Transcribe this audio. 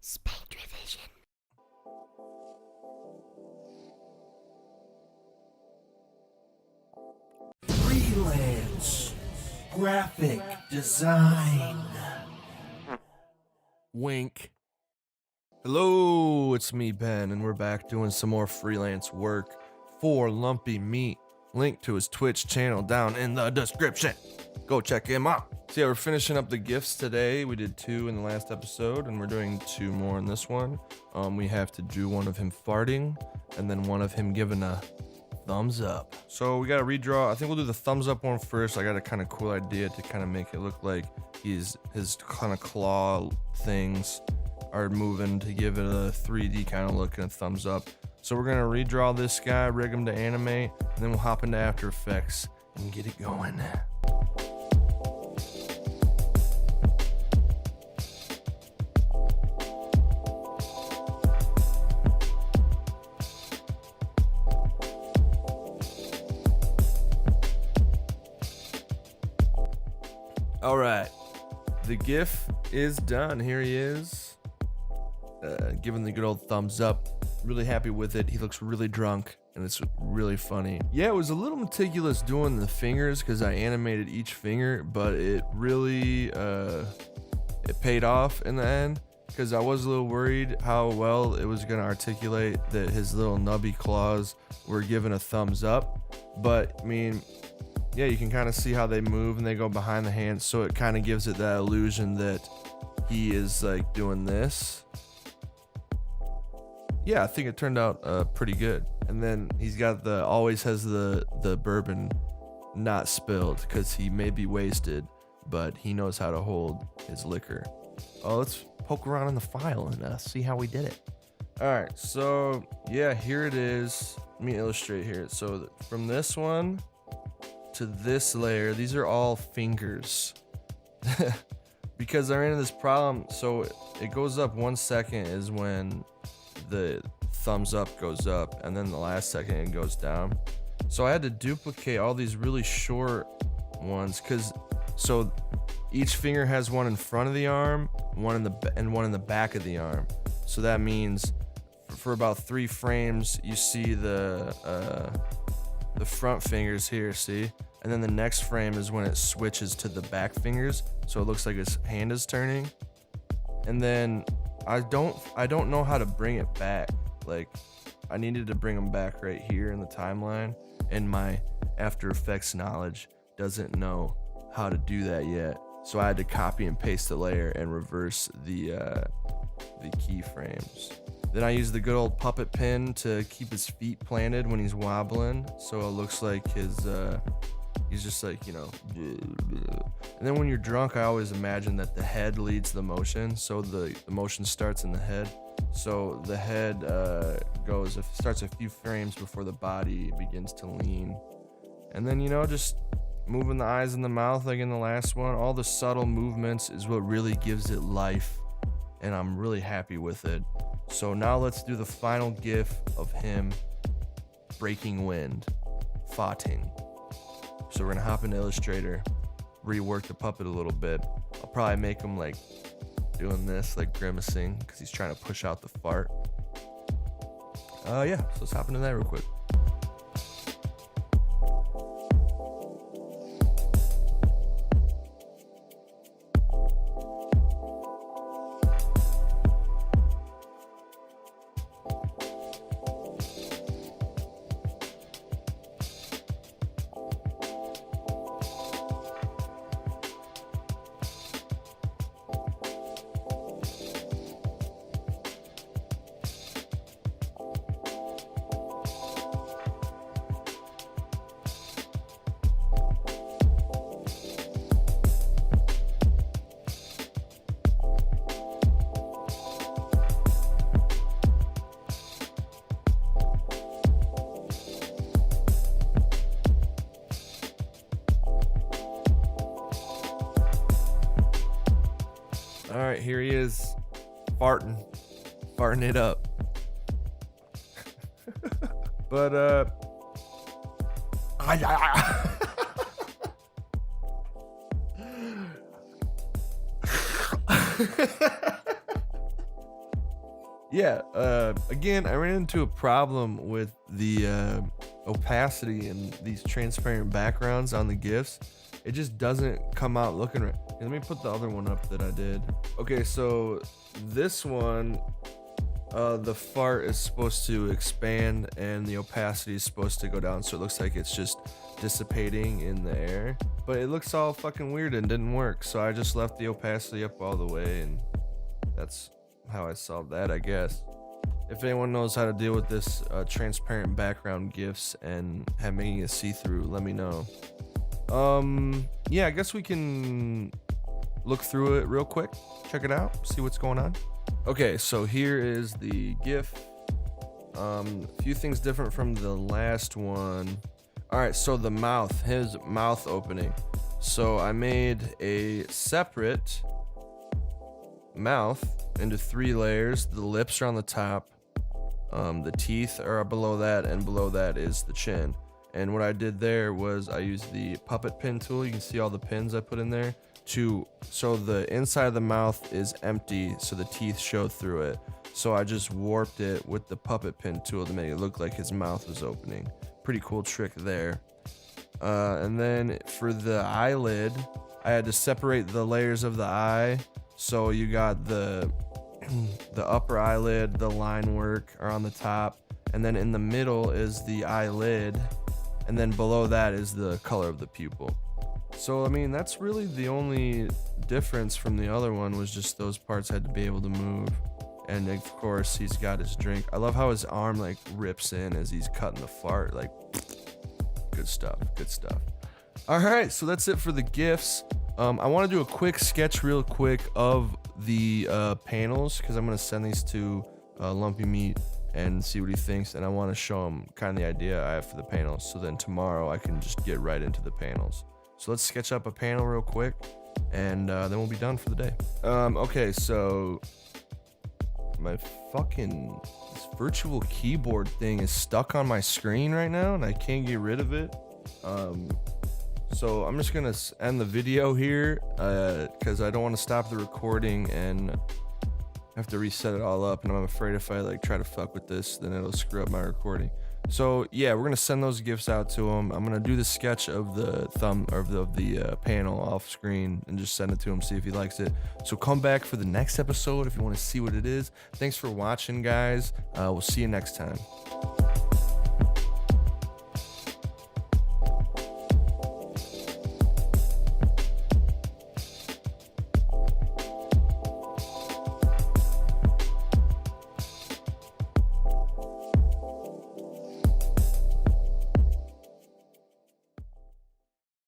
SPTV. Freelance graphic design. Wink. Hello, it's me, Ben, and we're back doing some more freelance work for Lumpy Meat. Link to his Twitch channel down in the description. Go check him out. So yeah, we're finishing up the GIFs today. We did 2 in the last episode, and we're doing 2 more in this one. We have to do one of him farting, and then one of him giving a thumbs up. So we gotta redraw. I think we'll do the thumbs up one first. I got a kind of cool idea to kind of make it look like his kind of claw things are moving to give it a 3D kind of look and a thumbs up. So we're gonna redraw this guy, rig him to animate, and then we'll hop into After Effects and get it going. All right, the GIF is done. Here he is, giving the good old thumbs up. Really happy with it. He looks really drunk, and it's really funny. Yeah, it was a little meticulous doing the fingers because I animated each finger, but it really it paid off in the end because I was a little worried how well it was gonna articulate that his little nubby claws were giving a thumbs up. But I mean, yeah, you can kind of see how they move and they go behind the hands, so it kind of gives it that illusion that he is like doing this. Yeah, I think it turned out pretty good. And then he's got always has the bourbon not spilled because he may be wasted, but he knows how to hold his liquor. Oh, let's poke around in the file and see how we did it. All right, so yeah, here it is. Let me illustrate here. So from this one to this layer, these are all fingers. Because I ran into this problem. So it goes up 1 second is when the thumbs up goes up, and then the last second it goes down. So I had to duplicate all these really short ones so each finger has one in front of the arm, one in the back of the arm. So that means for about 3 frames you see the front fingers here, see? And then the next frame is when it switches to the back fingers, so it looks like his hand is turning. And then I don't know how to bring it back. Like, I needed to bring him back right here in the timeline, and my After Effects knowledge doesn't know how to do that yet. So I had to copy and paste the layer and reverse the keyframes. Then I used the good old puppet pin to keep his feet planted when he's wobbling, so it looks like he's just like, you know. And then when you're drunk, I always imagine that the head leads the motion, so the motion starts in the head. So the head starts a few frames before the body begins to lean. And then, you know, just moving the eyes and the mouth like in the last one. All the subtle movements is what really gives it life, and I'm really happy with it. So now let's do the final GIF of him breaking wind, farting. So we're gonna hop into Illustrator, rework the puppet a little bit. I'll probably make him like doing this, like grimacing, because he's trying to push out the fart. Yeah, so let's hop into that real quick. All right, here he is, farting it up. But yeah, again, I ran into a problem with the opacity and these transparent backgrounds on the GIFs. It just doesn't come out looking right. Let me put the other one up that I did. Okay, so this one, the fart is supposed to expand and the opacity is supposed to go down, so it looks like it's just dissipating in the air. But it looks all fucking weird and didn't work, so I just left the opacity up all the way, and that's how I solved that, I guess. If anyone knows how to deal with this transparent background GIFs and making it see-through, let me know. Yeah, I guess we can look through it real quick, check it out, see what's going on. Okay, so here is the GIF. A few things different from the last one. All right, so the mouth, his mouth opening. So I made a separate mouth into 3 layers. The lips are on the top, the teeth are below that, and below that is the chin. And what I did there was I used the puppet pin tool. You can see all the pins I put in there so the inside of the mouth is empty, so the teeth show through it. So I just warped it with the puppet pin tool to make it look like his mouth was opening. Pretty cool trick there. And then for the eyelid, I had to separate the layers of the eye. So you got the upper eyelid, the line work are on the top, and then in the middle is the eyelid, and then below that is the color of the pupil. So I mean, that's really the only difference from the other one, was just those parts had to be able to move. And of course he's got his drink. I love how his arm like rips in as he's cutting the fart. Like, good stuff, good stuff. All right, so that's it for the GIFs. I want to do a quick sketch real quick of the panels, because I'm going to send these to Lumpy Meat and see what he thinks, and I want to show him kind of the idea I have for the panels, so then tomorrow I can just get right into the panels. So let's sketch up a panel real quick, and then we'll be done for the day. Okay, so my fucking this virtual keyboard thing is stuck on my screen right now, and I can't get rid of it. So I'm just gonna end the video here, because I don't want to stop the recording and have to reset it all up, and I'm afraid if I like try to fuck with this, then it'll screw up my recording. So yeah, we're gonna send those GIFs out to him. I'm gonna do the sketch of the panel off screen and just send it to him, see if he likes it. So come back for the next episode if you want to see what it is. Thanks for watching, guys. We'll see you next time.